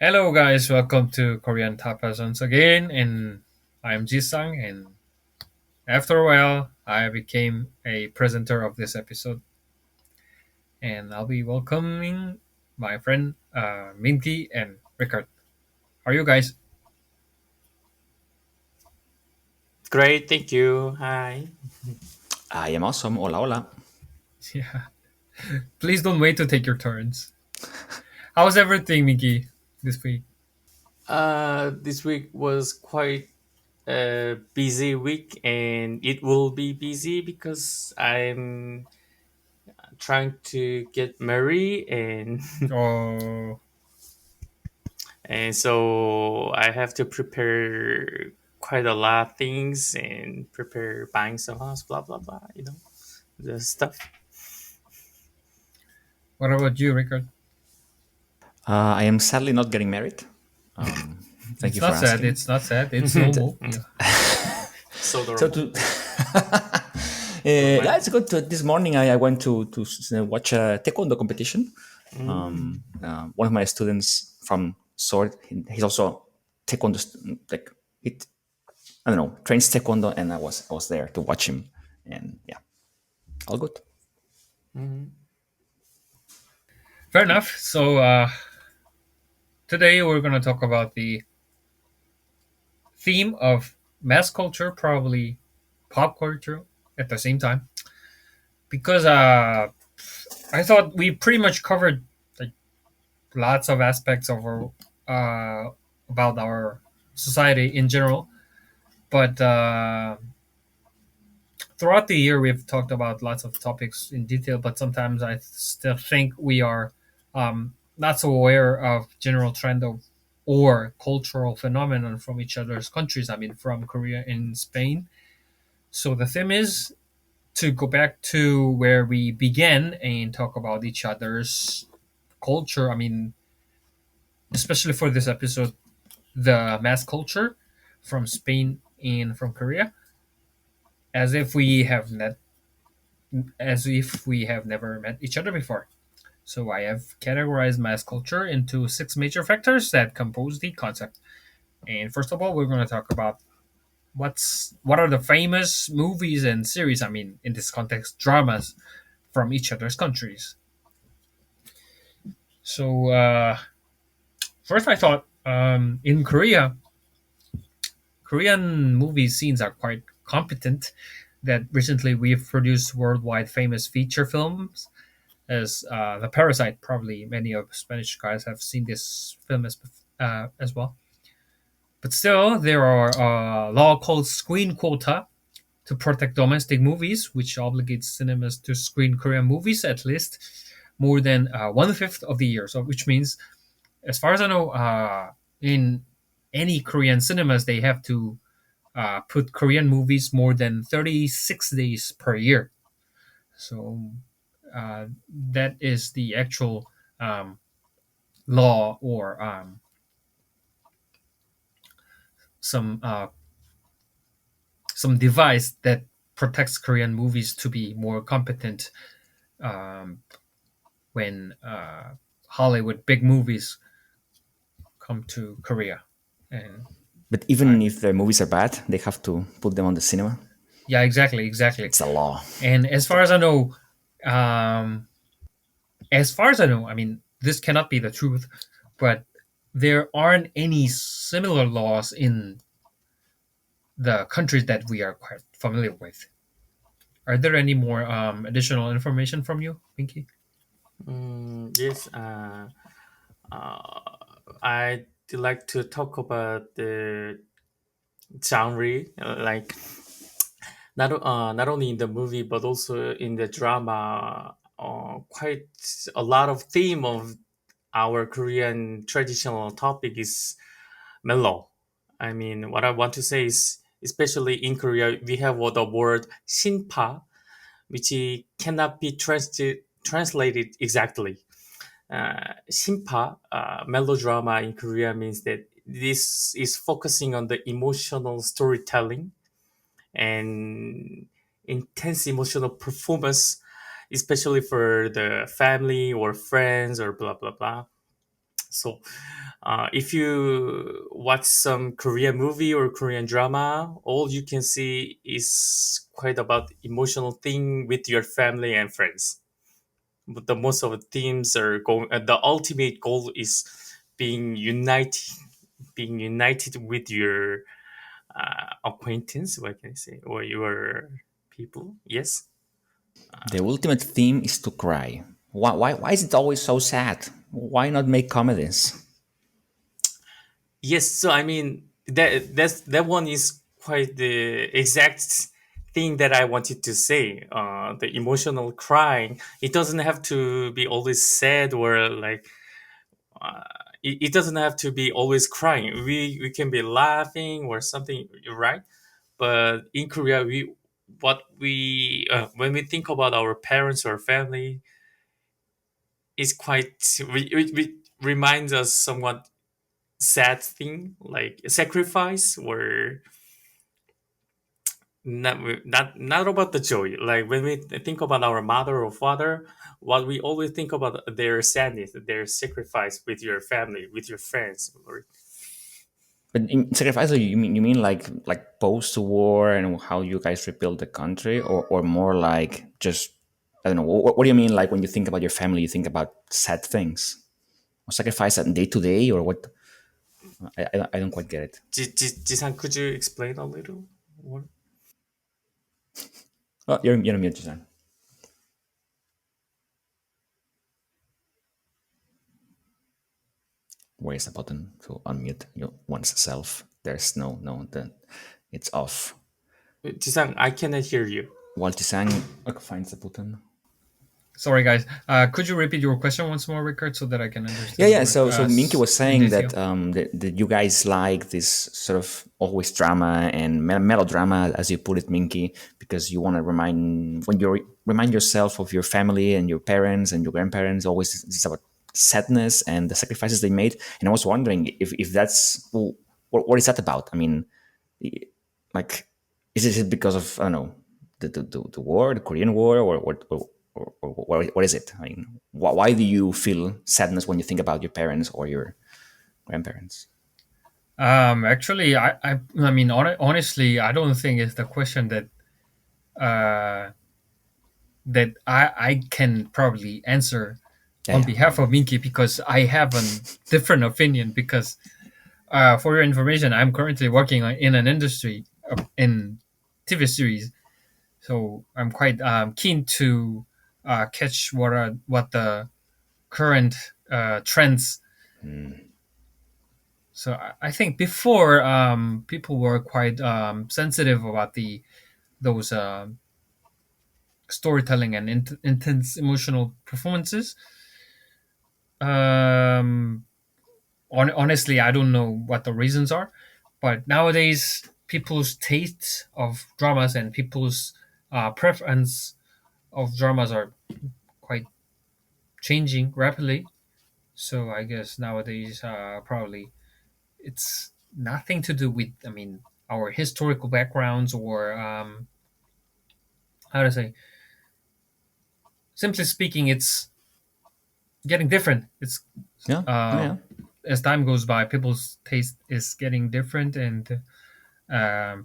Hello, guys. Welcome to Korean Tapas once again. And I'm Jisang. And after a while, I became a presenter of this episode. And I'll be welcoming my friend Minky and Rickard. How are you guys? Great, thank you. Hi. I am awesome. Hola, hola. Yeah. Please don't wait to take your turns. How's everything, Minky, this week? This week was quite a busy week, and it will be busy because I'm trying to get married, and Oh, and so I have to prepare quite a lot of things and prepare buying some house, blah blah blah. The stuff. what about you, Rickard? I am sadly not getting married. Um, Thank It's you for not sad. asking. It's not sad. It's normal. Yeah. So So adorable. to But yeah, it's good. This morning I went to watch a taekwondo competition. mm, One of my students from Sword, he's also taekwondo, like it. I don't know, trains taekwondo, and I was there to watch him, and yeah, all good. mm, Fair enough. So today we're going to talk about the theme of mass culture, probably pop culture at the same time, because I thought we pretty much covered like lots of aspects of our about our society in general, but throughout the year we've talked about lots of topics in detail. But sometimes I still think we are not so aware of general trend of or cultural phenomenon from each other's countries. I mean, from Korea and Spain. So the theme is to go back to where we began and talk about each other's culture. I mean, especially for this episode, the mass culture from Spain and from Korea, as if we have net, as if we have never met each other before. So I have categorized mass culture into six major factors that compose the concept. And first of all, we're going to talk about what are the famous movies and series. I mean, in this context, dramas from each other's countries. So first, I thought in Korea, Korean movie scenes are quite competent. That recently we've produced worldwide famous feature films as The Parasite. Probably many of Spanish guys have seen this film as well. But still, there are a law called screen quota to protect domestic movies, which obligates cinemas to screen Korean movies at least more than one fifth of the year. So, which means, as far as I know, in any Korean cinemas, they have to put Korean movies more than 36 days per year. So, that is the actual law or some some device that protects Korean movies to be more competent um, when Hollywood big movies come to Korea. And But I, even if the movies are bad, they have to put them on the cinema. yeah, exactly, exactly. It's a law. And um, as far as I know, I mean, this cannot be the truth, but there aren't any similar laws in the countries that we are quite familiar with. Are there any more additional information from you, Pinky? yes. Uh, I'd like to talk about the genre, like not only in the movie but also in the drama. Quite a lot of theme of our Korean traditional topic is mellow. I mean, what I want to say is, especially in Korea, we have what the word "sinpa," which cannot be translated exactly. Simpa, melodrama in Korea means that this is focusing on the emotional storytelling and intense emotional performance, especially for the family or friends or blah blah blah. So, if you watch some Korean movie or Korean drama, all you can see is quite about emotional thing with your family and friends. But the most of the themes are going. The ultimate goal is being united, being united with your acquaintance. What can I say? Or your people. Yes. The ultimate theme is to cry. Why is it always so sad? Why not make comedies? Yes, so I mean that one is quite the exact thing that I wanted to say. The emotional crying. It doesn't have to be always sad or like uh, it doesn't have to be always crying. We can be laughing or something, right? But in Korea, we what we when we think about our parents or family is quite we reminds us somewhat sad thing like sacrifice or not about the joy like when we think about our mother or father what we always think about their sadness their sacrifice with your family with your friends or But in sacrifice, you mean like post war and how you guys rebuild the country, or more like just I don't know. What do you mean like when you think about your family, you think about sad things, or sacrifice that day to day, or what? I don't quite get it. Jisan, could you explain a little what? Oh, you're a musician. Where is the button to unmute oneself? There's no, then it's off. Jisan, I cannot hear you. While Tisang finds the button. Sorry, guys. Could you repeat your question once more, Rickard, so that I can Yeah, understand yeah. more So Minky was in saying detail? that you guys like this sort of always drama and melodrama, as you put it, Minky, because you want to remind yourself of your family and your parents and your grandparents. Always it's about sadness and the sacrifices they made. And I was wondering if that's well, what is that about? I mean, like, is it because of I don't know the war, the Korean War, or what is it? I mean, why do you feel sadness when you think about your parents or your grandparents? Actually, I mean, honestly, I don't think it's the question uh, that I can probably answer Yeah, on yeah, behalf of Minky because I have a different opinion. Because for your information, I'm currently working in an industry in TV series, so I'm quite keen to catch what the current trends. So I think before people were quite sensitive about the those storytelling and intense emotional performances. Um, Honestly, I don't know what the reasons are, but nowadays people's tastes of dramas and people's preference of dramas are quite changing rapidly. So I guess nowadays probably it's nothing to do with I mean our historical backgrounds or how to say. Simply speaking, it's getting different. It's yeah, yeah, uh, yeah. as time goes by, people's taste is getting different, and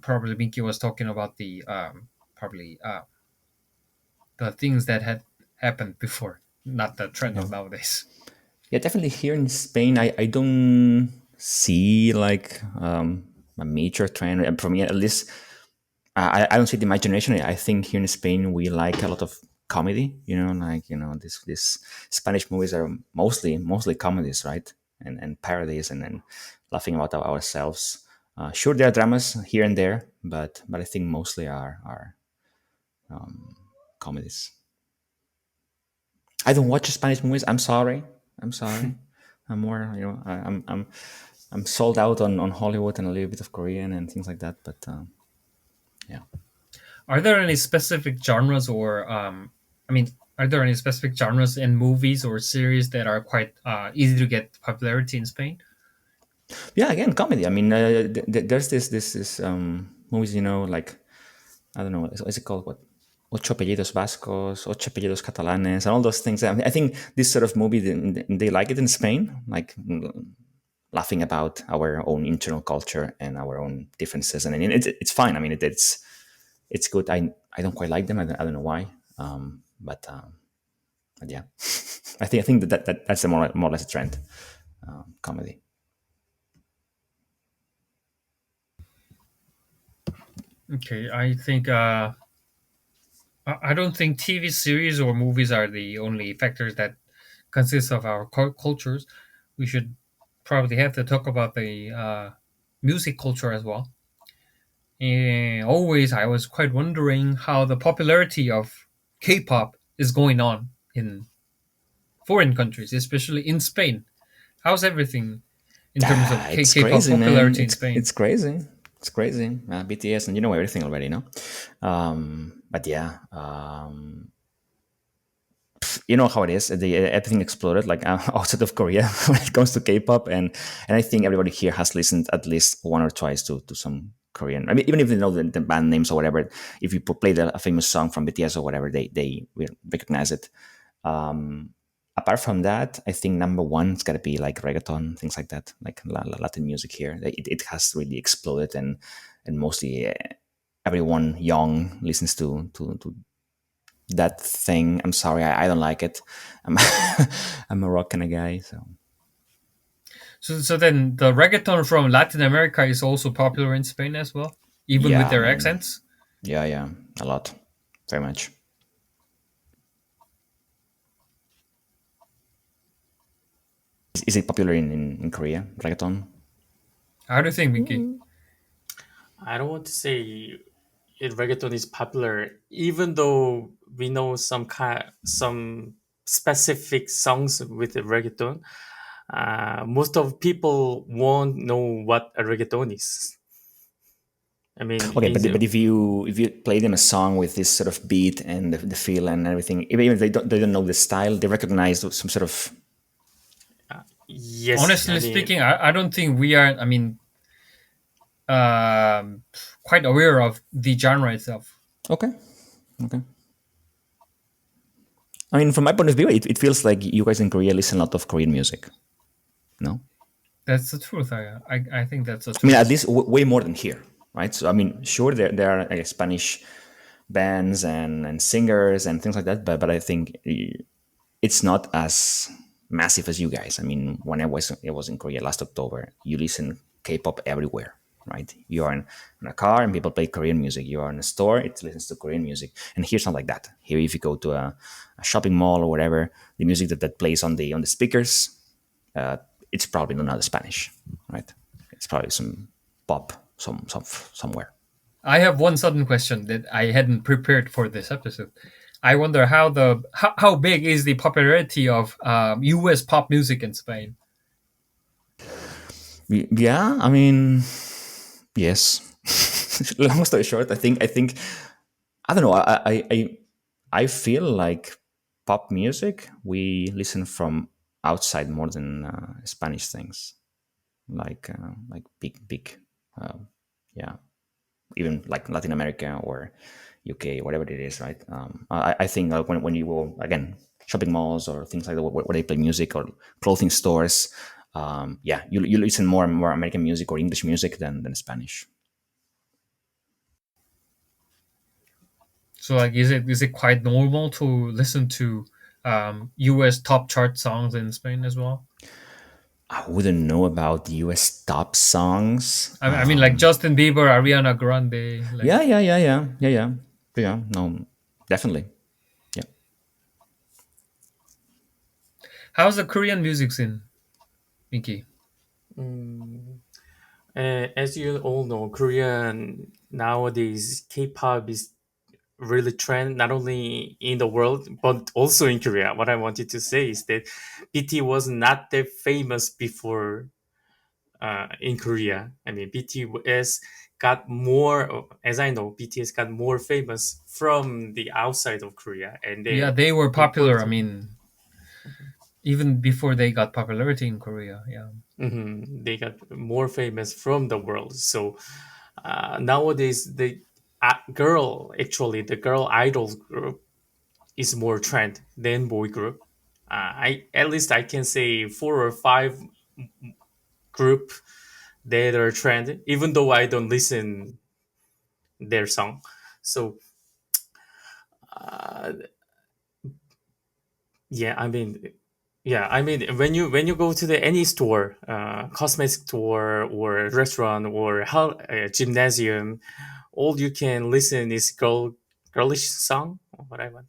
probably Minky was talking about the probably the things that had happened before, not the trend Yeah. of nowadays. Yeah, definitely here in Spain, I don't see like a major trend. And for me, at least, I don't see the imagination. I think here in Spain we like a lot of comedy. Like this Spanish movies are mostly comedies, right? And parodies and laughing about ourselves. Sure, there are dramas here and there, but I think mostly are comedies. I don't watch Spanish movies. I'm sorry. I'm sorry. I'm more, I'm sold out on Hollywood and a little bit of Korean and things like that. But yeah, Are there any specific genres or I mean, are there any specific genres in movies or series that are quite easy to get popularity in Spain? yeah. Again, comedy. I mean, there's this movies. Like I don't know. Is it called what? Ocho apellidos vascos, ocho apellidos catalanes, and all those things. I think this sort of movie, they like it in Spain, like laughing about our own internal culture and our own differences. And it's fine. I mean, it's good. I don't quite like them. I don't know why. But yeah, I think that's the more or less a trend, comedy. Okay, I think I don't think TV series or movies are the only factors that consist of our cultures. We should probably have to talk about the music culture as well. And always, I was quite wondering how the popularity of K-pop is going on in foreign countries, especially in Spain. How's everything in terms of It's K-pop crazy, man. popularity in Spain? It's crazy. It's crazy. BTS, and you know everything already, no? But yeah, you know how it is. Everything exploded like outside of Korea when it comes to K-pop, and I think everybody here has listened at least one or twice to some Korean. I mean, even if they know the band names or whatever, if you play a famous song from BTS or whatever, they will recognize it. Apart from that, I think number one it's got to be like reggaeton, things like that, like Latin music here. It has really exploded, and mostly everyone young listens to that thing. I'm sorry, I don't like it. I'm I'm a rock kind of guy, so So then the reggaeton from Latin America is also popular in Spain as well, even with yeah, their man, accents. yeah, a lot, very much. Is it popular in Korea, reggaeton? How do you think, Mickey? I don't want to say reggaeton is popular, even though we know some specific songs with the reggaeton. Most of people won't know what a reggaeton is. I mean, Okay, but if you play them a song with this sort of beat and the feel and everything, even if they don't know the style, they recognize some sort of yes, I Honestly mean, speaking, I don't think we are. I mean, um, quite aware of the genre itself. okay, okay. I mean, from my point of view, it feels like you guys in Korea listen a lot of Korean music. No, That's the truth. I think that's the I mean, at truth. least way more than here, right? So I mean, sure, there are like, Spanish bands and singers and things like that, but I think it's not as massive as you guys. I mean, when I was in Korea last October, you listen K-pop everywhere, right? You are in a car and people play Korean music. You are in a store, it listens to Korean music. And here's not like that. Here, if you go to a shopping mall or whatever, the music that plays on the speakers, uh, it's probably not Spanish, right? It's probably some pop, somewhere. I have one sudden question that I hadn't prepared for this episode. I wonder how big is the popularity of U.S. pop music in Spain? Yeah, I mean, yes. Long story short, I think I don't know. I feel like pop music we listen from outside more than Spanish things, like big, uh, yeah, even like Latin America or UK, whatever it is, right? I think when you go again shopping malls or things like that where they play music or clothing stores, yeah, you listen more and more American music or English music than Spanish. So like, is it quite normal to listen to U.S. top chart songs in Spain as well? I wouldn't know about the US top songs. I mean, like Justin Bieber, Ariana Grande, like Yeah. No, definitely. Yeah. how's the Korean music scene, Mickey? mm, as you all know, Korean nowadays K-pop is really trend not only in the world but also in Korea. What I wanted to say is that BT was not that famous before in Korea. I mean, BTS got more, as I know, BTS got more famous from the outside of Korea, and Yeah, they they were popular. I important. mean, even before they got popularity in Korea. Yeah. They got more famous from the world. So nowadays, girl, actually, the girl idol group is more trend than boy group. I at least I can say four or five group that are trend, even though I don't listen their song. So uh, yeah, I mean, yeah, I mean, when you go to the any store, cosmetic store or restaurant or gymnasium, all you can listen is girlish song. What I want.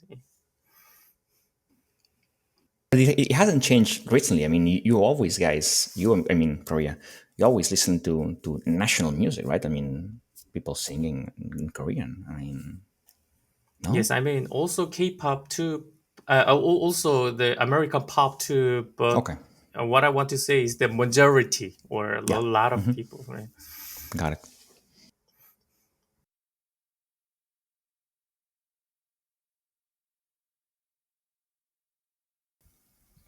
But it hasn't changed recently. I mean, you always, guys, I mean, Korea, you always listen to national music, right? I mean, people singing in Korean. I mean, no? Yes, I mean also K-pop too. Also the American pop too. But Okay. what I want to say is the majority or a Yeah. lot of people. Right? Got it.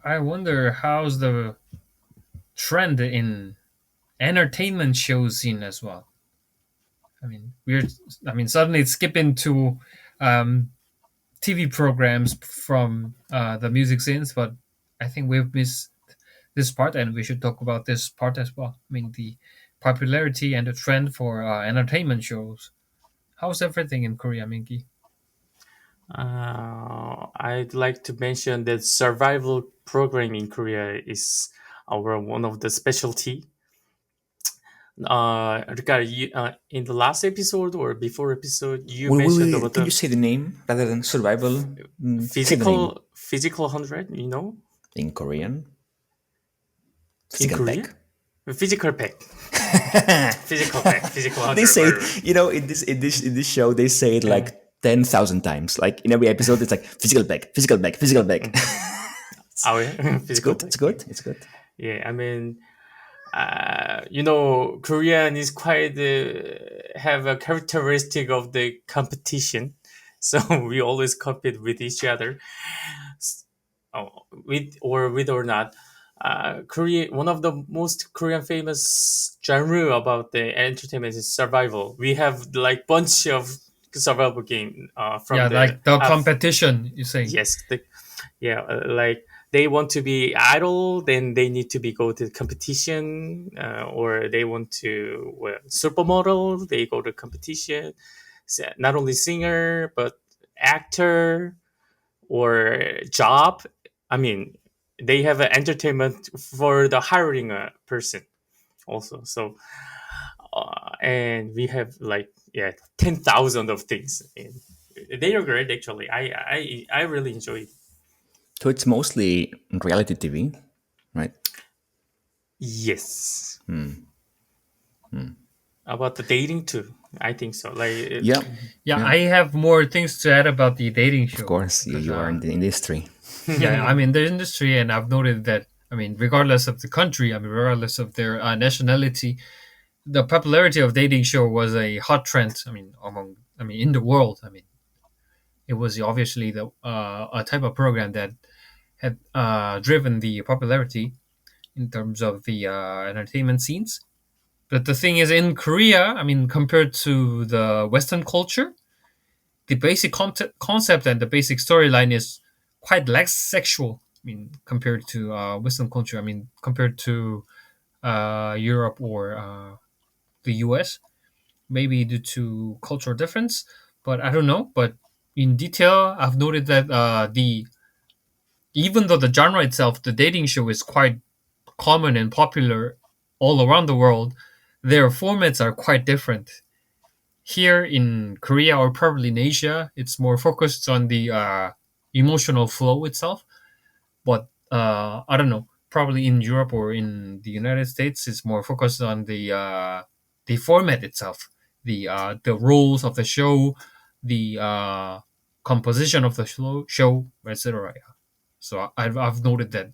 I wonder how's the trend in entertainment shows scene as well. I mean, suddenly skipping to um, TV programs from the music scenes, but I think we've missed this part, and we should talk about this part as well. I mean, the popularity and the trend for entertainment shows. How's everything in Korea, Minky? I'd like to mention that survival program in Korea is our one of the specialty. Ricardo, in the last episode or before episode, you mentioned about Can you the say the name rather than survival? Say the name physical 100. You know, in Korean. in Physical Korea, back. physical pack, physical They 100. say it, in this show, they say it Yeah. like 10,000 times. Like in every episode, it's like physical back, physical back, physical back. Oh yeah, It's physical good. pack. It's good. It's good. Yeah, I mean, Korean is quite have a characteristic of the competition, so we always compete with each other, with or not. Korea, one of the most Korean famous genre about the entertainment is survival. We have like bunch of survival game from Yeah, the like the competition, you say. yes, yeah, like they want to be idol, then they need to be go to competition, or they want to supermodel, they go to competition. So not only singer but actor or job. I mean, they have an entertainment for the hiring a person also. So and we have like 10,000 of things. And they are great actually. I really enjoy it. So it's mostly reality TV, right? Yes. About the dating too. I think so. Like Yeah. Yeah, Yeah. I have more things to add about the dating Of show course, because you are in the industry. yeah, I'm in the industry, and I've noted that. I mean, regardless of the country, I mean, regardless of their nationality, the popularity of dating show was a hot trend. I mean, in the world. I mean, it was obviously the a type of program that had driven the popularity in terms of the entertainment scenes. But the thing is, in Korea, I mean, compared to the Western culture, the basic concept and the basic storyline is quite less sexual. I mean, compared to Western culture. I mean, compared to Europe or the U.S. Maybe due to cultural difference, but I don't know. But in detail, I've noted that the even though the genre itself, the dating show, is quite common and popular all around the world, their formats are quite different. Here in Korea or probably in Asia, it's more focused on the emotional flow itself. But I don't know. Probably in Europe or in the United States, it's more focused on the format itself, the rules of the show, the composition of the show, etc. Yeah. So I've noted that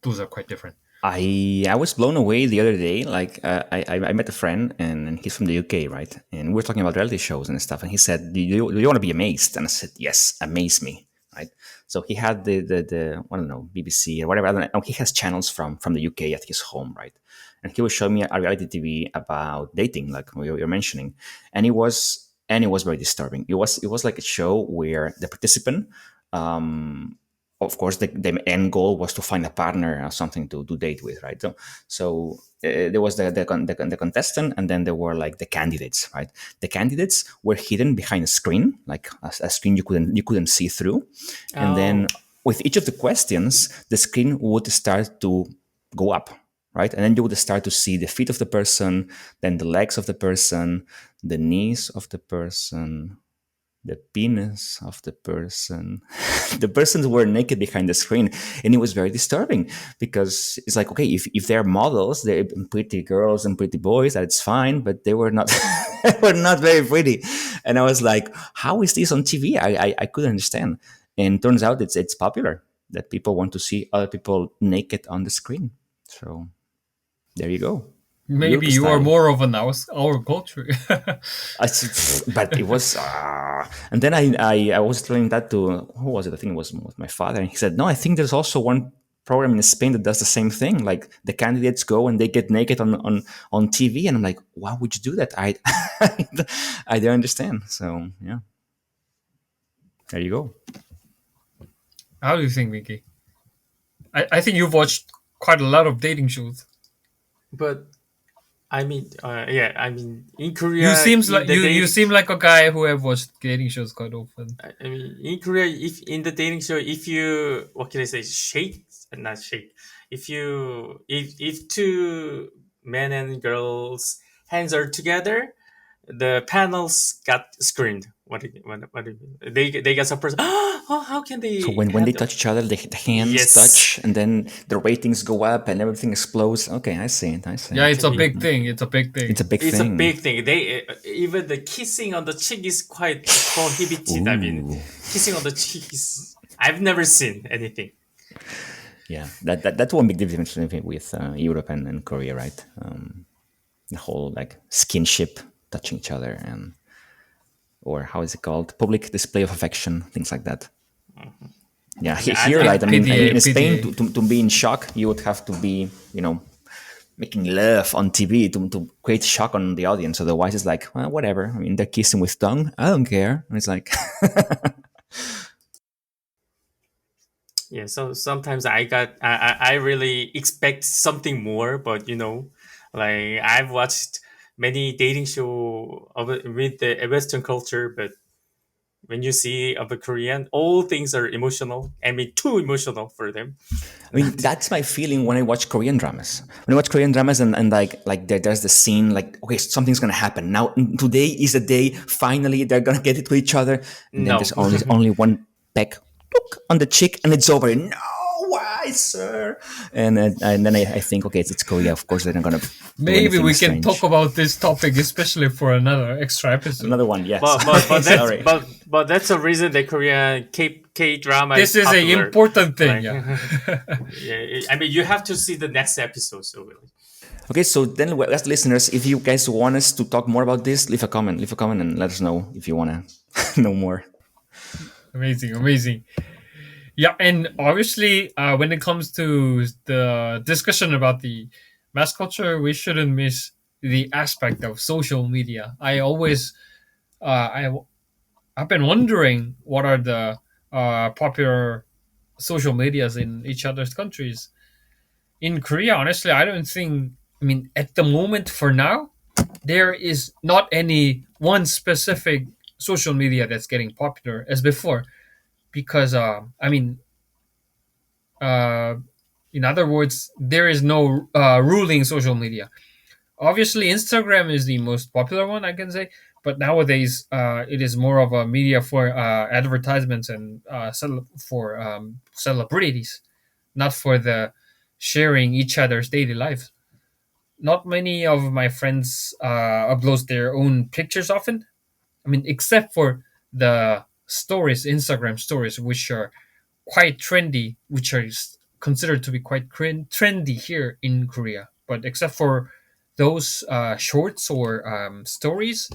those are quite different. I was blown away the other day. Like I met a friend and he's from the UK, right? And we were talking about reality shows and stuff. And he said, do you want to be amazed?" And I said, "Yes, amaze me." Right. So he had the I don't know, BBC or whatever. I don't know. He has channels from the UK at his home, right? And he was showing me a reality TV about dating, like we were mentioning, and it was and it was very disturbing. It was like a show where the participant, um, of course, the end goal was to find a partner or something to date with, right? So there was the contestant, and then there were like the candidates, right? The candidates were hidden behind a screen, like a screen you couldn't see through, and then Oh, with each of the questions, the screen would start to go up, right? And then you would start to see the feet of the person, then the legs of the person, the knees of the person, the penis of the person. The persons were naked behind the screen, and it was very disturbing because it's like, okay, if they're models, they're pretty girls and pretty boys, that's fine, but they were not. They were not very pretty, and I was like, how is this on TV? I couldn't understand, and turns out it's popular that people want to see other people naked on the screen. So there you go. Maybe Bjork you are style. more of an our culture. But it was, and then I was telling that to who was it? I think it was with my father, and he said, "No, I think there's also one program in Spain that does the same thing. Like the candidates go and they get naked on TV." And I'm like, "Why would you do that?" I don't understand. So yeah, there you go. How do you think, Vicky? I think you've watched quite a lot of dating shows. but yeah, I mean, in You Korea, seems in like the you dating, seem like a guy who have watched dating shows quite often. I mean, in Korea, if in the dating show, if you, what can I say, shake, not shake, if two men and girls hands are together, the panels got screened. They got surprised. Oh, how can So they when have they the, touch each other, the hands yes, touch, and then the ratings go up and everything explodes. Okay, I see it. I see Yeah, it. it's a actually, big thing. It's a big It's a thing. big it's a thing. big thing. They even the kissing on the cheek is quite prohibited. I mean, Ooh. kissing on the cheek is, I've never seen anything. Yeah, that's one big difference with Europe and Korea, right? The whole like skinship, touching each other, and or how is it called? Public display of affection, things like that. Mhm. Yeah, I, here, right? I mean, PDA, in Spain, PDA. to be in shock, you would have to be, making love on TV to create shock on the audience. Otherwise, it's like, well, whatever. I mean, they're kissing with tongue. I don't care. And it's like, yeah, so sometimes I really expect something more, but like I've watched many dating show with the Western culture, but when you see of a Korean, all things are emotional. I mean, too emotional for them. I mean, Not that's my feeling when I watch Korean dramas. When I watch Korean dramas and like there's the scene like, okay, something's gonna happen now. Today is the day. Finally, they're gonna get it to each other, and then no. there's only one peck took on the cheek, and it's over. No, why, sir? And then I think, okay, it's Korea. Of course, they're not gonna do Maybe anything we can talk strange. about this topic, especially for another extra episode. Another one, yeah. but Sorry, that's sorry. that's the reason the Korean K drama is This is a popular. important thing, Like, yeah. yeah, I mean, you have to see the next episode. So really, Okay, so then, as listeners, if you guys want us to talk more about this, leave a comment. Leave a comment and let us know if you wanna know more. Amazing, amazing. Yeah, and obviously, when it comes to the discussion about the mass culture, we shouldn't miss the aspect of social media. I've been wondering what are the popular social medias in each other's countries. In Korea, honestly, I don't think. I mean, at the moment, for now, there is not any one specific social media that's getting popular as before. Because I mean, uh, in other words, there is no ruling social media. Obviously, Instagram is the most popular one, I can say. But nowadays, it is more of a media for advertisements and for celebrities, not for the sharing each other's daily lives. Not many of my friends upload their own pictures often. I mean, except for the stories, Instagram stories, which are quite trendy, which are considered to be quite trendy here in Korea. But except for those shorts or stories,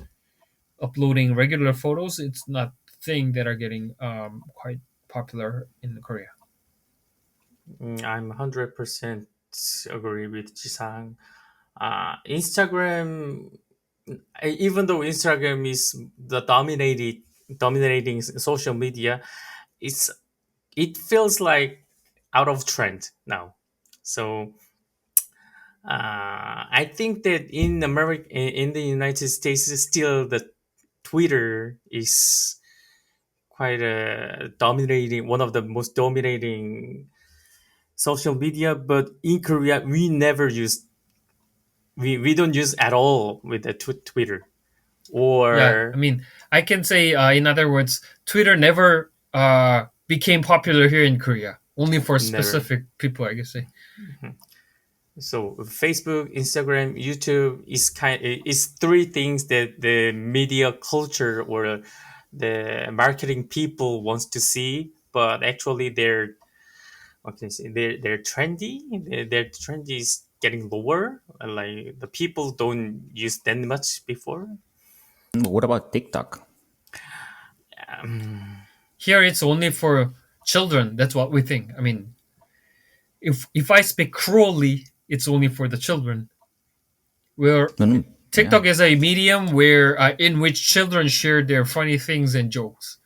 uploading regular photos, it's not thing that are getting quite popular in Korea. I'm 100% agree with Jisang. Instagram. even though Instagram is the dominating social media, it's it feels like out of trend now. So I think that in America, in the United States, still the Twitter is quite a dominating, one of the most dominating social media. But in Korea, we don't use at all with the Twitter Yeah, I or mean, I can say, in other words, Twitter never became popular here in Korea. Only for never. specific people, I guess. Say. So Facebook, Instagram, YouTube is three things that the media culture or the marketing people wants to see, but actually they're what can I say? They're trendy. Their trend is getting lower. Like the people don't use that much before. What about TikTok? Um, Here, it's only for children. That's what we think. I mean, if I speak cruelly, it's only for the children. Where No, no, yeah. TikTok is a medium where in which children share their funny things and jokes.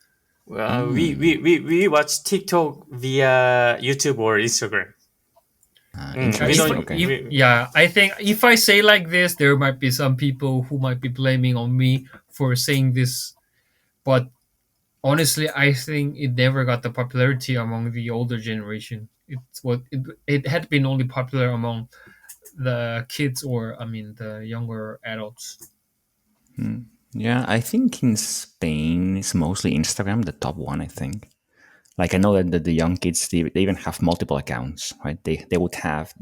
we watch TikTok via YouTube or Instagram. We If, Interesting. don't. Okay. yeah, I think if I say like this, there might be some people who might be blaming on me for saying this. But honestly, I think it never got the popularity among the older generation. It had been only popular among the kids, or I mean the younger adults. Yeah, I think in Spain it's mostly Instagram, the top one. I think. Like I know that the young kids they even have multiple accounts, right? They will have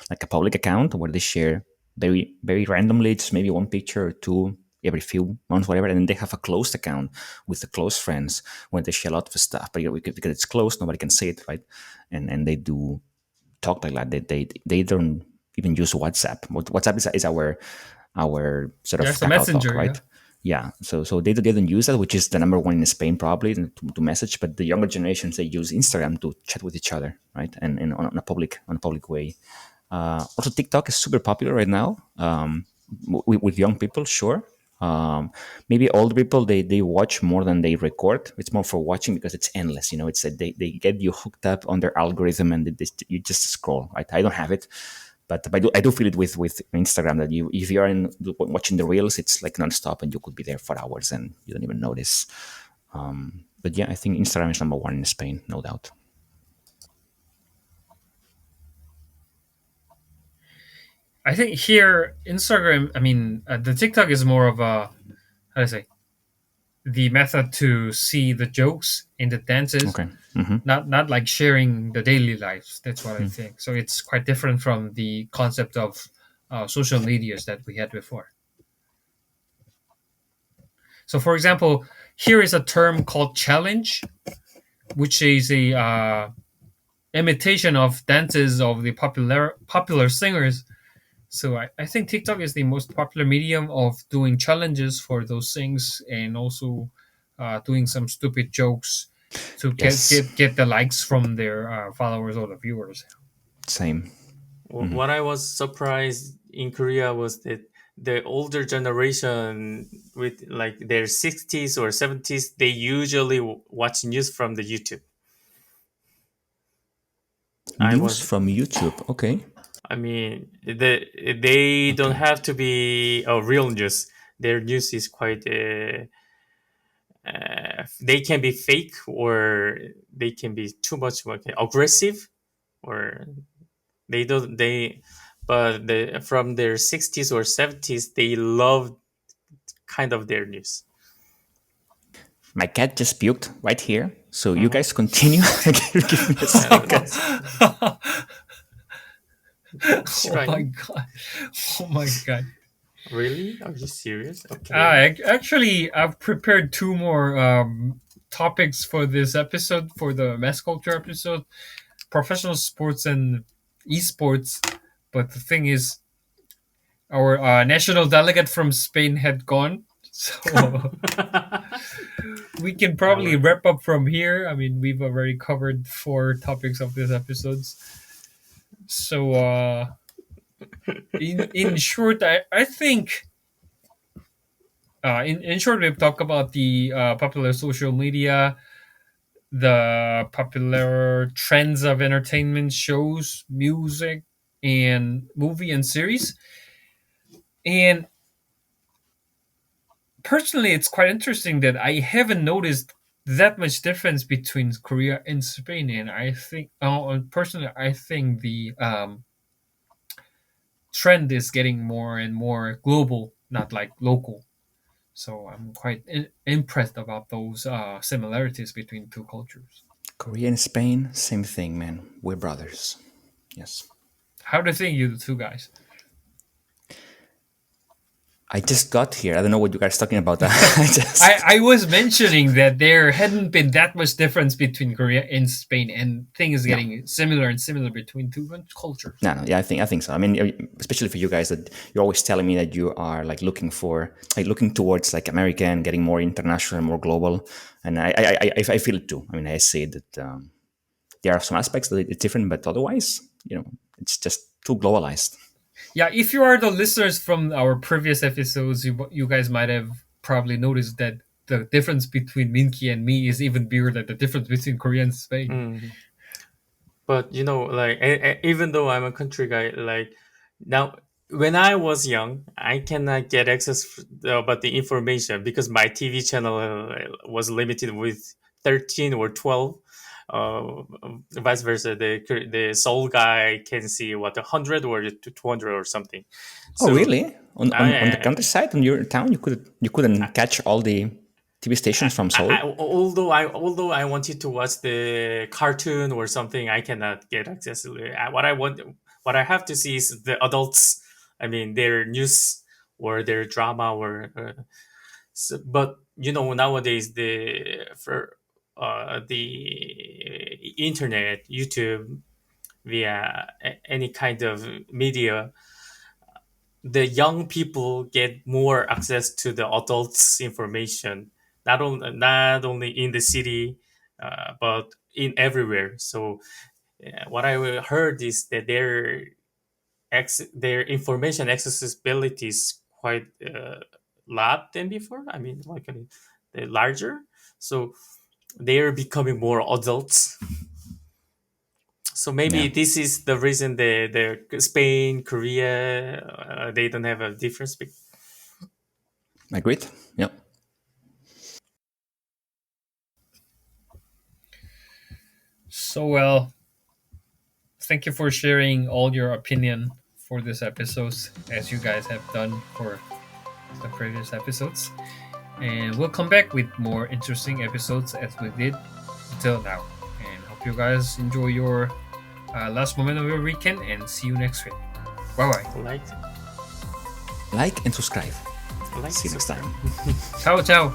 like a public account where they share very randomly, just maybe one picture or two every few months, whatever, and then they have a closed account with the close friends where they share a lot of stuff, but because it's closed, nobody can see it, right? And they do talk like that. They don't even use WhatsApp. WhatsApp is our sort of There's a kakao talk, messenger, yeah. right? Yeah. So they don't use that, which is the number one in Spain probably to message. But the younger generations they use Instagram to chat with each other, right? And on a public way. Also, TikTok is super popular right now with young people, sure. Um, Maybe older people they watch more than they record. It's more for watching because it's endless. You know, it's that they get you hooked up on their algorithm and you just scroll. Right? I don't have it, but I do feel it with Instagram that you if you're in watching the reels, it's like nonstop and you could be there for hours and you don't even notice. But yeah, I think Instagram is number one in Spain, no doubt. I think here Instagram. I mean, the TikTok is more of a how to say the method to see the jokes in the dances, Okay. Hmm. not like sharing the daily lives. That's what I think. So it's quite different from the concept of social medias that we had before. So, for example, here is a term called challenge, which is a imitation of dances of the popular singers. So I think TikTok is the most popular medium of doing challenges for those things and also doing some stupid jokes to Yes. get the likes from their followers or the viewers. Same. What I was surprised in Korea was that the older generation with like their 60s or 70s, they usually watch news from the YouTube. I News was, from YouTube. Okay. I mean, they don't Okay. have to be real news. Their news is quite, they can be fake or they can be too much like, aggressive or they don't, they, but from their 60s or 70s, they love kind of their news. My cat just puked right here. So you Hmm. guys continue. Give me a Yeah, second. Oh my 싫어하니? god! Oh my god! Really? Are you serious? Okay. Actually, I've prepared two more topics for this episode for the mass culture episode: professional sports and esports. But the thing is, our national delegate from Spain had gone, so we can All probably right. wrap up from here. I mean, we've already covered four topics of this episodes. So, in short, I think. in short, we've talked about the popular social media, the popular trends of entertainment shows, music, and movie and series. And personally, it's quite interesting that I haven't noticed that much difference between Korea and Spain. And I think, personally, I think the trend is getting more and more global, not like local. So I'm quite impressed about those similarities between two cultures. Korea and Spain, same thing, man. We're brothers. Yes. How do you think you two guys? I just got here. I don't know what you guys are talking about. I just I was mentioning that there hadn't been that much difference between Korea and Spain, and things no, getting similar and similar between two cultures. no, no. Yeah, I think so. I mean, especially for you guys, that you're always telling me that you are like looking towards like American, getting more international, more global, and I feel it too. I mean, I say that there are some aspects that it's different, but otherwise, it's just too globalized. Yeah, if you are the listeners from our previous episodes, you guys might have probably noticed that the difference between Minky and me is even bigger than the difference between Korea and Spain. Mm. But like even though I'm a country guy, like now when I was young, I cannot get access about the information because my TV channel was limited with 13 or 12. Uh, Vice versa, the Seoul guy can see what 100 or 200 or something. Oh, So really? On the I, countryside in your town, you couldn't catch all the TV stations from Seoul. although I wanted to watch the cartoon or something, I cannot get access to it. What I have to see is the adults. I mean, their news or their drama or. But nowadays for the internet, YouTube, via any kind of media, the young people get more access to the adults information, not only in the city, but in everywhere. So what I heard is that their information accessibility is quite lot than before. I mean, like they're larger, so they're becoming more adults. So maybe Yeah, this is the reason the Spain, Korea, they don't have a difference. agreed. Yeah, So, well, thank you for sharing all your opinion for this episode, as you guys have done for the previous episodes. And we'll come back with more interesting episodes as we did until now. And hope you guys enjoy your last moment of your weekend and see you next week. Bye bye. Like, like and subscribe. like, See you next subscribe. time. Ciao, ciao.